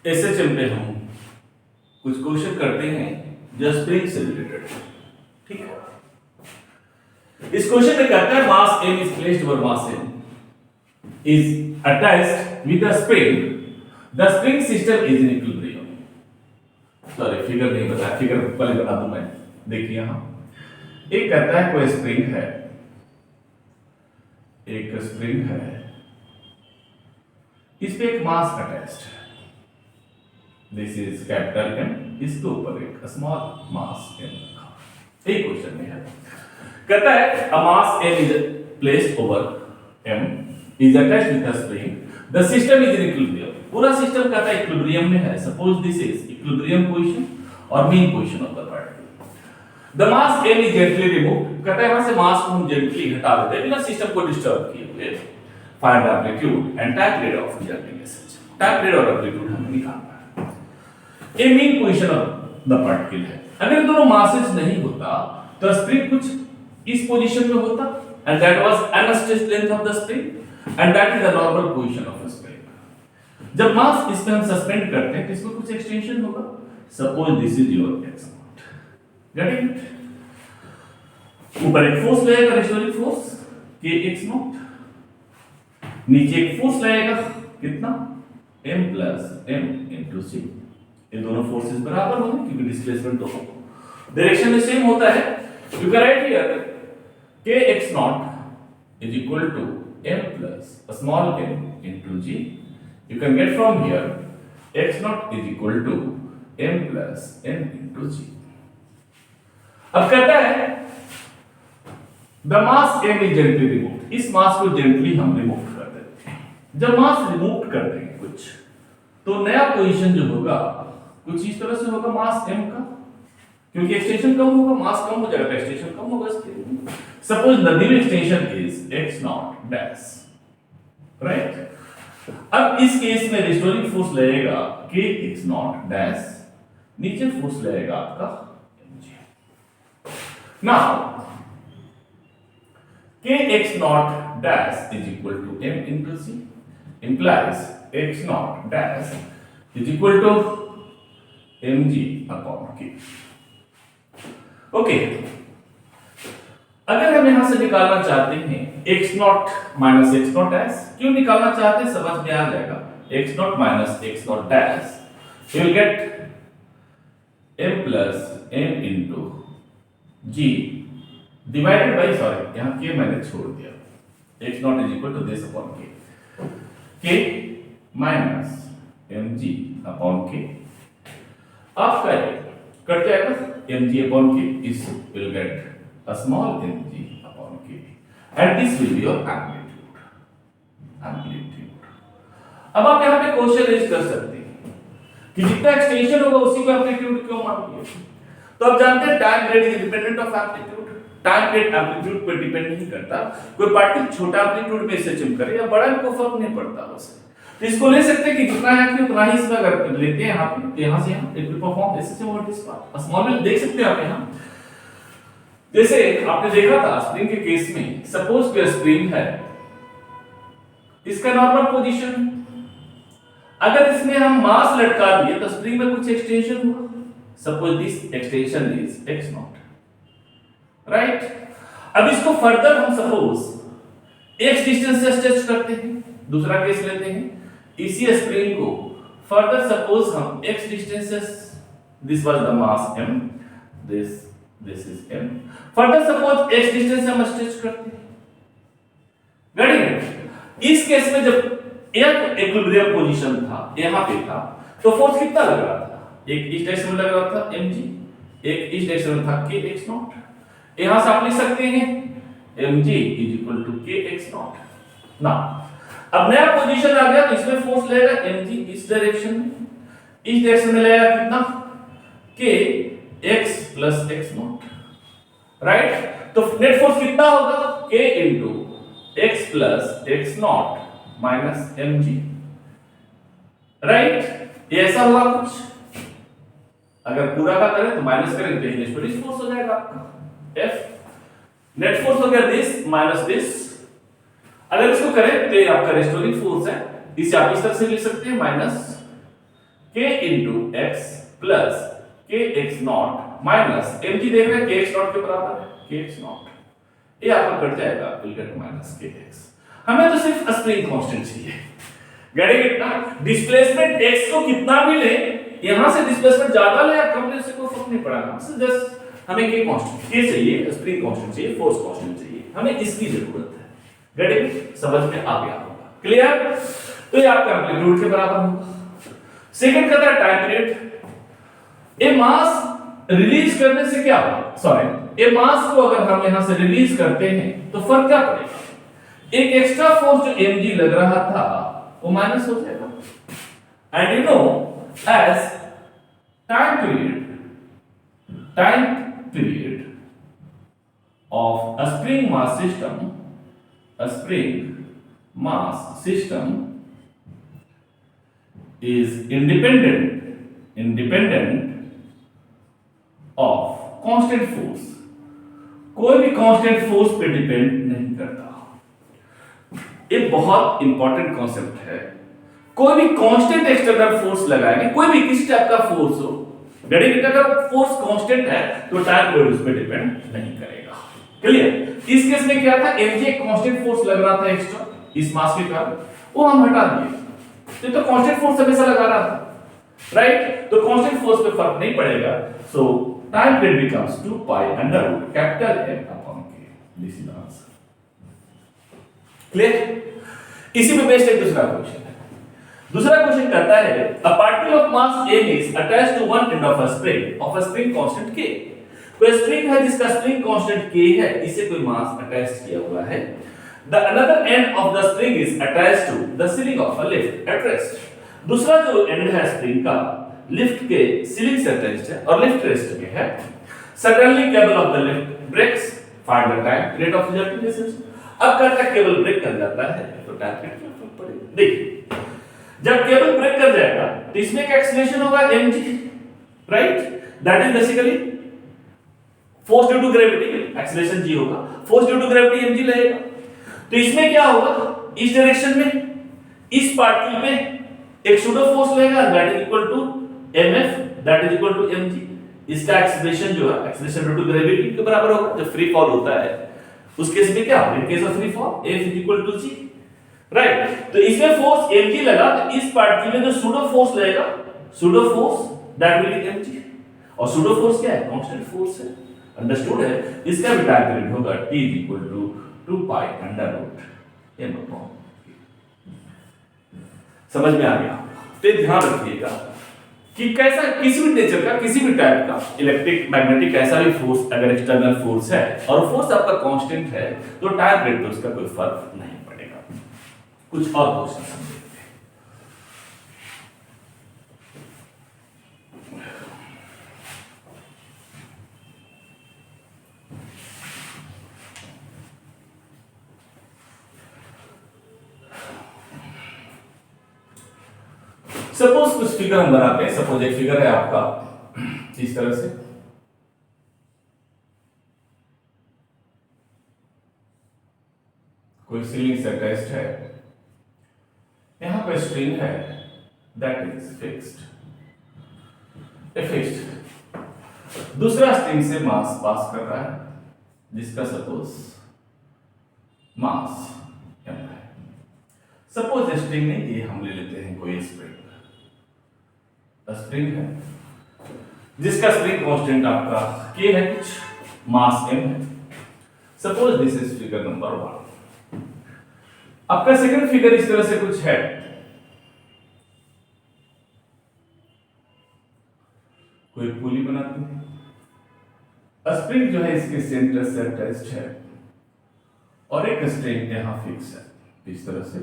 SHM पे हम कुछ क्वेश्चन करते हैं जो स्प्रिंग से रिलेटेड है। ठीक है, इस क्वेश्चन में कहता है मास m is placed over mass n is attached with a spring, the spring system is in equilibrium। Sorry figure नहीं बताया, फिगर पहले बता दूं मैं। देखिए यहां एक कहता है कोई स्प्रिंग है, एक स्प्रिंग है, इस पे एक मास अटैच्ड है, दिस इज कैपिटल M, इसके ऊपर एक स्मॉल मास m रखा। एक क्वेश्चन में है, कहता है a mass m is placed over m is attached with a spring, the system is in equilibrium। पूरा सिस्टम कहता है इक्विलिब्रियम में है। Suppose this is equilibrium position और mean position of the particle. The mass m is gently removed, कहता है यहां से मास को हम जेंटली हटा देते हैं बिना सिस्टम को डिस्टर्ब किए हुए। Find the amplitude and time period of resulting SH. Time period और एम्पलीट्यूड हमें निकालना है। ये mean position of the particle है। अगर दोनों मासेस नहीं होता तो स्प्रिंग कुछ इस पोजीशन में होता, and that was unstressed length of the spring, and that is the normal position of the spring। जब मास इसमें हम सस्पेंड करते हैं तो इसमें कुछ एक्सटेंशन होगा। Suppose this is your x not, get it? ऊपर एक फोर्स लगेगा, restoring force k x not, नीचे एक फोर्स लगेगा कितना m plus m into c। ये दोनों फोर्सेस बराबर होंगे क्योंकि डिस्प्लेसमेंट दोनों डायरेक्शन में सेम होता है। You can write here k x naught is equal to m plus a small m into g। You can get from here x naught is equal to m plus n into g। अब कहता है the mass m is gently removed, इस मास को gently हम remove कर देते हैं। जब मास रिमूव कर देंगे कुछ तो नया पोजीशन जो होगा कुछ इस तरह से होगा मास m का, क्योंकि एक्सटेंशन कम होगा, मास कम हो जाएगा तो एक्सटेंशन कम होगा इसके। Suppose the new extension is x not dash, right? अब इस केस में रिस्टोरिंग फोर्स लगेगा k x नॉट डैश, नीचे फोर्स लगेगा आपका mg। Now k x not dash is equal to m into c implies x not dash is equal to mg upon k। Okay, अगर हम यहां से निकालना चाहते हैं x not minus x not dash, क्यों निकालना चाहते हैं समझ में आ जाएगा। x not minus x not dash you will get m plus m into g divided by, sorry यहां k मैंने छोड़ दिया, x not is equal to this upon k minus mg upon k। आपका कट जाएगा mg upon k, is will get a small mg upon k, and this will be your amplitude। अब आप यहाँ पे question raise कर सकते हैं कि जितना एक्सटेंशन होगा उसी को एम्पलीट्यूड क्यों मान लिया। तो आप जानते हैं time period is dependent of amplitude. Time period amplitude पर डिपेंड नहीं करता। कोई पार्टिकल छोटा एम्पलीट्यूड में एसएचएम करे या बड़ा, को फर्क नहीं पड़ता उसे। तो इसको ले सकते हैं कि जितना यहाँ पे उतना ही इसमें अगर लेते हैं यहाँ पे तो यहाँ से यहाँ it will perform SHM over this part. Small में देख सकते हैं आप यहाँ, जैसे आपने देखा था स्प्रिंग के केस में, सपोज कि स्प्रिंग है, इसका नॉर्मल पोजीशन, अगर इसमें हम मास लटका दिए तो स्प्रिंग में कुछ एक्सटेंशन हुआ। Suppose this extension is x not, right? अब इसको फर्दर हम सपोज x डिस्टेंस से स्ट्रेच करते हैं। दूसरा केस लेते हैं, इसी स्प्रिंग को फर्दर सपोज हम x distances, this was the mass m, this is m, further suppose x distance हम स्ट्रेच करते हैं। गॉट? इस केस में जब एक इक्विलिब्रियम पोजीशन था, यहां पे था, तो फोर्स कितना लग रहा था? एक इस डायरेक्शन में लग रहा था mg, एक इस डायरेक्शन में था k x नॉट। यहां से आप लिख सकते हैं mg is equal to k x not. ना अब नया पोजीशन आ गया तो इसमें फोर्स लगेगा mg इस डायरेक्शन में, इस डायरेक्शन में लगेगा कितना k x plus x not, right? तो नेट फोर्स कितना होगा k into x plus x not minus mg, right? ये ऐसा हुआ कुछ। अगर पूरा का करें तो माइनस करेंगे तो इस फोर्स हो जाएगा आपका F, नेट फोर्स हो गया दिस माइनस दिस। अगर इसको करें तो ये आपका रेस्टोरिंग फोर्स है, इसे आप इस तरह से लिख सकते हैं minus k into x plus k x naught minus m g देख रहे हैं के एक्स नॉट के बराबर है के एक्स नॉट, ये आपका कट जाएगा विल गेट माइनस के एक्स। हमें तो सिर्फ स्प्रिंग कांस्टेंट चाहिए, गेटिंग इट ना। डिस्प्लेसमेंट x को कितना भी ले, यहां से डिस्प्लेसमेंट ज्यादा ले या कम ले उससे कोई फर्क नहीं पड़ेगा, हमसे जस्ट हमें के कांस्टेंट ये चाहिए, स्प्रिंग कांस्टेंट चाहिए, फोर्स कांस्टेंट चाहिए, हमें इसकी जरूरत है। गेटिंग समझ में आ गया होगा, क्लियर। तो ये आपका एम्पलीट्यूड के बराबर होगा। सेकंड कहता है टाइम पीरियड। ए मास रिलीज करने से क्या होगा, सॉरी ए मास को अगर हम यहां से रिलीज करते हैं तो फर्क क्या पड़ेगा, एक एक्स्ट्रा फोर्स जो mg लग रहा था वो माइनस हो जाएगा। And you know as time period of a spring mass system is independent of constant force, कोई भी कांस्टेंट फोर्स पे डिपेंड नहीं करता। एक बहुत इंपॉर्टेंट कॉन्सेप्ट है, कोई भी कांस्टेंट एक्सटर्नल फोर्स लगाएंगे, कोई भी किसी टाइप का फोर्स हो, अगर फोर्स कांस्टेंट है तो टाइम पीरियड उस पे डिपेंड नहीं करेगा, क्लियर। इस केस में क्या था, mg एक कांस्टेंट फोर्स लग रहा था एक्स्ट्रा इस मास के कारण, वो हम हटा दिए, तो कांस्टेंट फोर्स हमेशा लगा रहा था, राइट। तो कांस्टेंट फोर्स पे फर्क नहीं पड़ेगा, so time period becomes 2 pi under root capital M upon K, this is answer, clear. इसी पे बेस्ड एक दूसरा क्वेश्चन है। दूसरा क्वेश्चन कहता है a particle of mass m is attached to one end of a spring constant k। कोई spring है जिसका स्प्रिंग कांस्टेंट k है, इसे कोई मास अटैच किया हुआ है। The another end of the spring is attached to the ceiling of a lift at rest. दूसरा जो एंड है स्प्रिंग का लिफ्ट के सीलिंग से अटैच्ड है और लिफ्ट रेस्ट में है। Suddenly cable of the lift breaks, find the time period of resulting distance. अब करता केबल ब्रेक कर जाता है तो टाइम पीरियड क्या फर्क पड़ेगा, देखिए जब केबल ब्रेक कर जाएगा तो इसमें क्या एक्सीलरेशन होगा mg, right, that is basically force due to gravity, acceleration g होगा, force due to gravity mg लगेगा। तो इसमें क्या होगा, इस डायरेक्शन में इस पार्टिकल पे एक सूडो फोर्स लगेगा that is equal to mf that is equal to mg। इसका एक्सीलरेशन जो है एक्सीलरेशन ड्यू टू ग्रेविटी के बराबर होगा। जब फ्री फॉल होता है उस केस में क्या होगा, in case of free fall f is equal to g, right. तो इसमें फोर्स mg लगा तो इस पार्टिकल में जो सूडो फोर्स लगेगा, pseudo force that will be mg, और सूडो फोर्स क्या है, कांस्टेंट फोर्स है, अंडरस्टूड है। इसका भी टाइम पीरियड होगा t is equal to 2 pi under root m upon k। समझ में आ गया। तो ध्यान रखिएगा कि कैसा किसी भी नेचर का, किसी भी टाइप का इलेक्ट्रिक मैग्नेटिक कैसा भी फोर्स अगर एक्सटर्नल फोर्स है और फोर्स आपका कांस्टेंट है तो टाइम पीरियड पे उसका कोई फर्क नहीं पड़ेगा। कुछ और क्वेश्चन समझते हैं। सपोज कुछ फिगर हम बनाते हैं, सपोज एक फिगर है आपका इस तरह से, कोई सीलिंग से अटैच्ड है, यहां पर स्ट्रिंग है दैट इज फिक्स्ड, दूसरा स्ट्रिंग से मास पास कर रहा है जिसका सपोज मास m है। सपोज स्ट्रिंग नहीं, ये हम ले लेते हैं कोई स्प्रिंग है जिसका स्प्रिंग कांस्टेंट आपका k है, कुछ मास m है। Suppose this is figure number 1। आपका सेकंड फिगर इस तरह से कुछ है, कोई पुली बनाते हैं, स्प्रिंग जो है इसके सेंटर से अटैच्ड है और एक स्ट्रिंग यहां फिक्स है इस तरह से,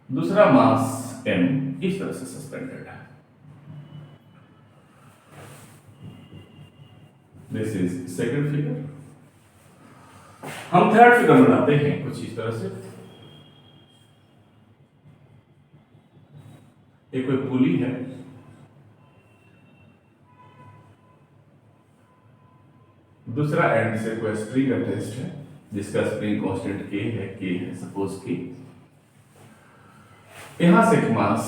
दूसरा मास m इस तरह से सस्पेंडेड है। This is second figure. हम थर्ड फिगर बनाते हैं कुछ इस तरह से, एक कोई पुली है, दूसरा एंड से कोई स्प्रिंग अटैच्ड है जिसका स्प्रिंग कांस्टेंट k है, सपोज k। यहां से एक मास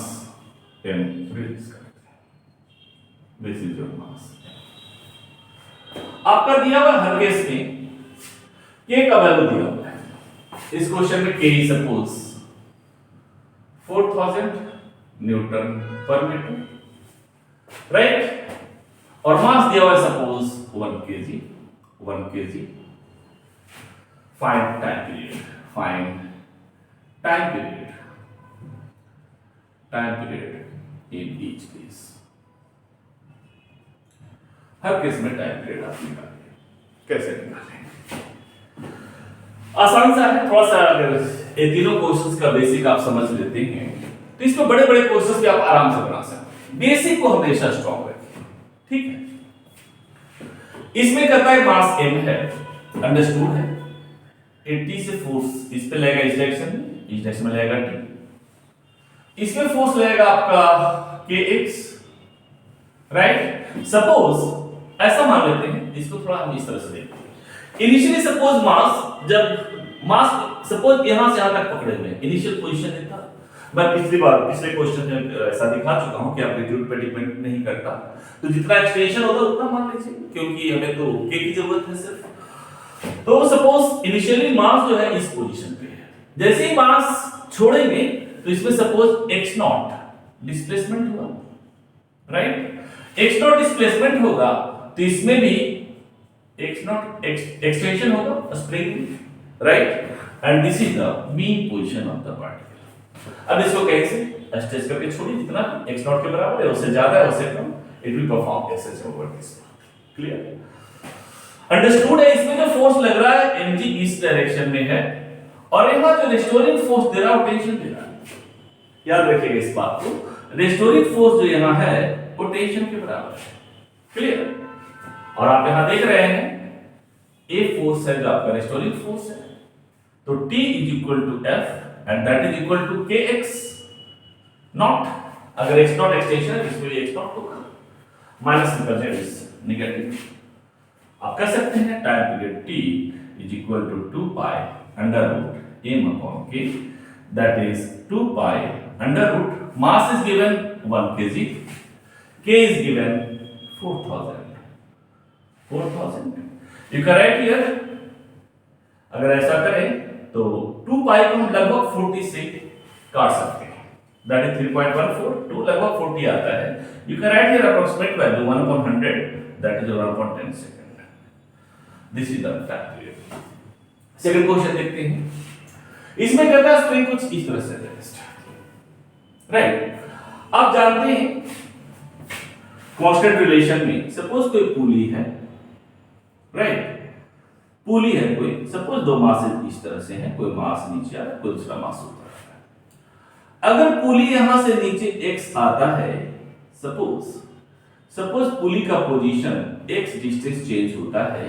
m रिलीज करते हैं। दिस इज योर मास। आपका दिया हुआ हर केस में k का वैल्यू दिया हुआ है। इस क्वेश्चन में k सपोज 4000 न्यूटन पर मीटर, राइट, और मास दिया हुआ है suppose 1 kg। Find time period in each case. Her case में टाइम पीरियड आप निकालें। कैसे निकालें? आसान सा है, थोड़ा सा अगर ये तीनों क्वेश्चंस का बेसिक आप समझ लेते हैं तो इसमें बड़े बड़े क्वेश्चंस भी आप आराम से बना सकते हैं। बेसिक को हमेशा स्ट्रॉन्ग रखें, ठीक है। इसमें कहता है मास m है, अंडरस्टूड है, 80 से फोर्स इस पे लगेगा, इस डायरेक्शन में लगेगा t, इसमें फोर्स लगेगा आपका kx, राइट। सपोज ऐसा मान लेते हैं, इसको थोड़ा हम इस तरह से देखते हैं। इनिशियली सपोज मास सपोज यहां से यहां तक पकड़े हुए हैं, इनिशियल पोजीशन है था। मैं पिछले क्वेश्चन में ऐसा दिखा चुका हूं कि एम्पलीट्यूड पे डिपेंड नहीं करता, तो जितना एक्सटेंशन होगा उतना मान लीजिए, क्योंकि हमें तो k की जरूरत है सिर्फ। तो सपोज इनिशियली मास जो है इस पोजीशन पे है, जैसे ही मास छोड़ेंगे तो इसमें सपोज x0 डिस्प्लेसमेंट हुआ, राइट। x0 डिस्प्लेसमेंट होगा तो इसमें भी x0 एक्सटेंशन होगा spring, right, and this is the mean position of the particle. अब इसको कैसे स्ट्रेच करके छोड़िए, जितना x0 के बराबर है, उससे ज्यादा है उससे कम, it will perform SH over this. Clear, understood है। इसमें जो फोर्स लग रहा है mg इस डायरेक्शन में है, और यहां जो रेस्टोरिंग फोर्स दे रहा है वो टेंशन दे रहा है। याद रखिएगा इस बात को, रेस्टोरिंग फोर्स जो यहां है वो टेंशन के बराबर है। क्लियर, और आप यहां देख रहे हैं ए फोर्स है जो आपका रेस्टोरिंग फोर्स है, तो T is equal to F and that is equal to kx not. अगर x0 एक्सटेंशन है इसमें भी x0 होगा, माइनस निकल जाएगा नेगेटिव। आप कह सकते हैं time period T is equal to 2 pi under root m upon k, that is 2 pi under root, mass is given 1 kg, k is given 4000। You can write here, अगर ऐसा करें तो 2 पाई को हम लगभग 40 से काट सकते हैं, दैट इज 3.14, 2 लगभग 40 आता है। You can write here approximate value 1/100, that is 1/10 second. This is the time period. Second question देखते हैं। इसमें कहता है स्प्रिंग कुछ इस तरह से रेस्ट, राइट। आप जानते हैं कांस्टेंट रिलेशन में सपोज कोई पुली है, राइट, पुली है कोई, सपोज दो मास इस तरह से हैं, कोई मास नीचे आ रहा है, कोई दूसरा मास ऊपर आ रहा है। अगर पुली यहां से नीचे x आता है, सपोज पुली का पोजीशन x डिस्टेंस चेंज होता है,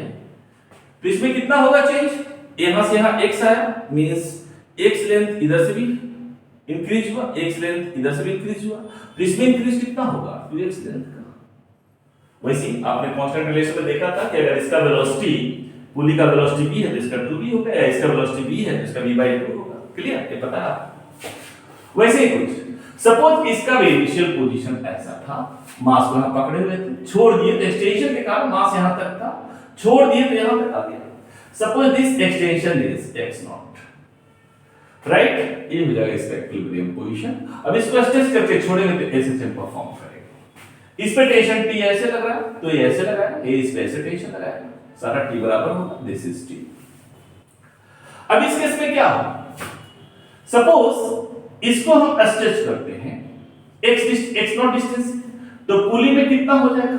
तो इसमें कितना होगा चेंज? यहां से यहां x आया, मींस x लेंथ इधर से भी इंक्रीज हुआ, x लेंथ इधर से भी इंक्रीज हुआ, तो इसमें इंक्रीज कितना होगा? 2x लेंथ का। वैसे आपने कांस्टेंट रिलेशन में देखा था कि अगर इसका वेलोसिटी, पुली का वेलोसिटी v है तो इसका 2v होगा, या इसका वेलोसिटी v है तो इसका v/2 होगा। क्लियर, ये पता है आपको। वैसे ही कुछ सपोज इसका भी इनिशियल पोजीशन ऐसा था, मास को यहां पकड़े हुए थे, छोड़ दिए तो एक्सटेंशन के कारण मास यहां तक था, छोड़ दिए तो यहां तक आ गया। Suppose this extension is x0, right, ये हो जाएगा इसका इक्विलिब्रियम पोजीशन। अब इसको स्ट्रेच करके छोड़ेंगे तो ऐसे से परफॉर्म करेगा। इस पे टेंशन T ऐसे लग रहा है तो ये ऐसे लगाएगा, ये इस पे ऐसे टेंशन लगाएगा, सारा T बराबर होगा, दिस इज T। अब इस केस में क्या होगा? सपोज इसको हम स्ट्रेच करते हैं x0 डिस्टेंस, तो पुली में कितना हो जाएगा?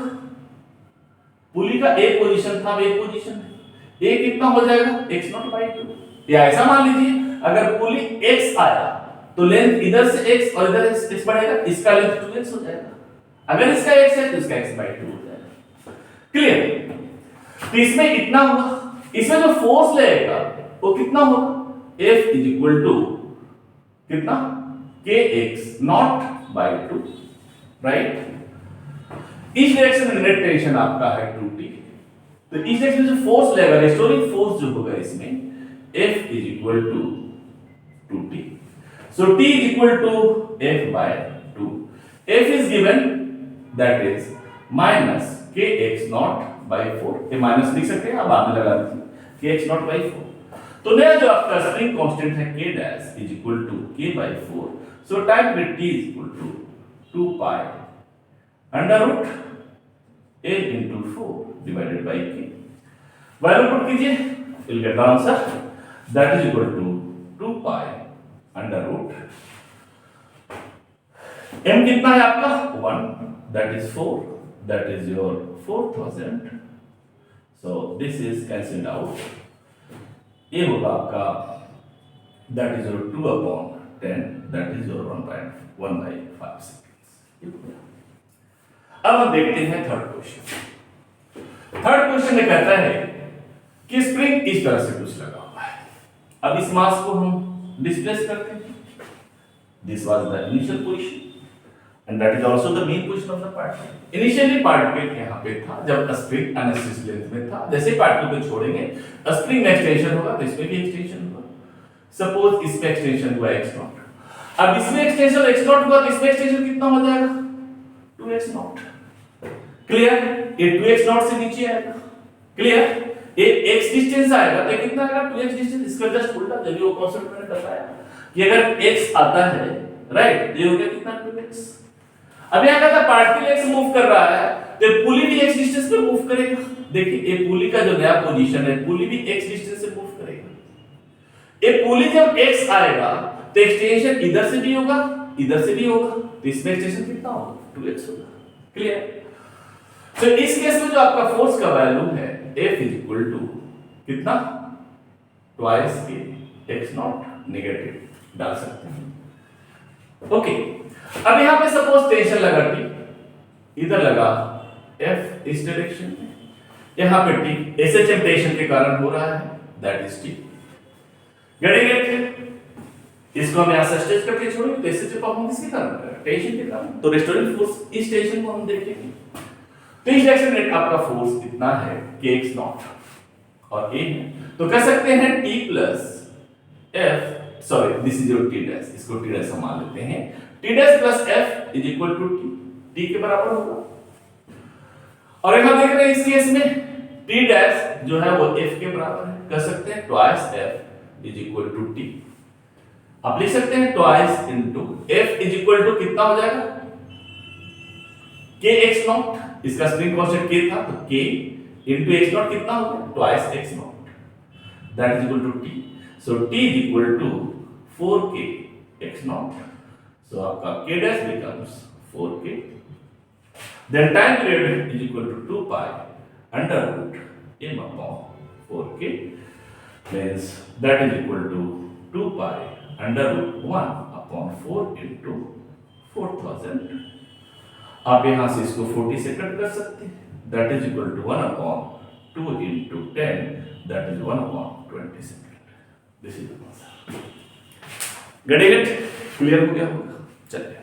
पुली का A पोजीशन था, A पोजीशन है, A कितना हो जाएगा? x0/2। या ऐसा मान लीजिए अगर पुली x आया तो लेंथ इधर से x और इधर x बढ़ेगा, इसका लेंथ 2x हो जाएगा। अगर इसका x है तो इसका x/2 हो जाएगा। क्लियर, तो इसमें इतना होगा, इसमें जो फोर्स लगेगा वो कितना होगा? F इज इक्वल टू कितना? kx0/2, right. इस डायरेक्शन में नेट टेंशन आपका है 2t, तो इस डायरेक्शन में जो फोर्स लगेगा, रेस्टोरिंग फोर्स जो होगा इसमें F is equal to 2t, so t is equal to F/2। f is given that is minus kx naught by 4, ये माइनस लिख सकते हैं, आप बाद में लगा दीजिए kx नॉट by 4। तो नया जो आपका स्प्रिंग कांस्टेंट है k dash is equal to k by 4, so type में t is equal to 2 pi under root a into 4 divided by k। Value put कीजिए, you'll get the answer that is equal to 2 pi under root m कितना है आपका 1, that is 4, that is your 4000, so this is cancelled out, ये होगा आपका that is your 2 upon 10, that is your 1/5 seconds। अब हम देखते हैं थर्ड क्वेश्चन। थर्ड क्वेश्चन में कहता है कि स्प्रिंग इस तरह से कुछ लगा हुआ है, अब इस मास को हम डिस्प्लेस करते हैं, this was the initial position and that is also the mean position of the particle। Initially particle यहाँ पे था जब स्प्रिंग अनस्टिच लेंथ में था, जैसे पार्टिकल को छोड़ेंगे स्प्रिंग में एक्सटेंशन होगा तो इसमें भी एक्सटेंशन होगा। सपोज इसमें एक्सटेंशन हुआ x नॉट, अब इसमें एक्सटेंशन x नॉट हुआ तो इसमें एक्सटेंशन कितना हो जाएगा 2x नॉट। क्लियर, ये 2x नॉट से नीचे आएगा, क्लियर, ये x डिस्टेंस आएगा तो कितना आएगा 2x डिस्टेंस, इसका जस्ट उल्टा जब वो कांसेप्ट मैंने बताया कि अगर x आता है राइट, ये हो गया कितना 2x। अब यहां कहता पार्टिकल x मूव कर रहा है तो पुली भी x डिस्टेंस पे मूव करेगा। देखिए ये पुली का जो नया पोजीशन है, पुली भी x डिस्टेंस से मूव करेगा। ये पुली जब x आएगा तो एक्सटेंशन इधर से भी होगा इधर से भी होगा, तो इसमें एक्सटेंशन कितना होगा 2x होगा। क्लियर, तो इस केस में जो आपका फोर्स का वैल्यू है F इज इक्वल टू कितना ट्वाइस के x नॉट नेगेटिव डाल सकते हैं। ओके, अब यहां पे सपोज टेंशन लगा T, इधर लगा F इस डायरेक्शन में, यहां पे T SHM टेंशन के कारण हो रहा है, दैट इज T। गड़ेगे इसको हम यहां से स्ट्रेच करके छोड़ेंगे तो SHM परफॉर्म किसके कारण करेगा टेंशन के कारण, तो रेस्टोरिंग फोर्स इस टेंशन को हम देखेंगे। तो इस डायरेक्शन में आपका फोर्स कितना है kx नॉट और a है, तो कह सकते हैं T plus F, sorry this is your T dash, इसको T डैश हम मान लेते हैं, T dash plus F is equal to T के बराबर होगा। और यहां देख रहे हैं इस केस में T डैश जो है वो F के बराबर है, कह सकते हैं twice F is equal to T। आप लिख सकते हैं twice into F is equal to कितना हो जाएगा kx नॉट, इसका स्प्रिंग कांस्टेंट k था तो k इनटू x नॉट कितना हो गया twice x naught, that is equal to T। So T is equal to 4k x naught, so आपका k dash becomes 4k, then time period is equal to 2 pi under root m upon 4k, means that is equal to 2 pi under root 1 upon 4 into 4000। आप यहां से इसको 40 से cut कर सकते हैं, that is equal to 1 upon 2 into 10, that is 1 upon 20 second। This is the answer। Get it? Clear हो गया होगा, चलिए।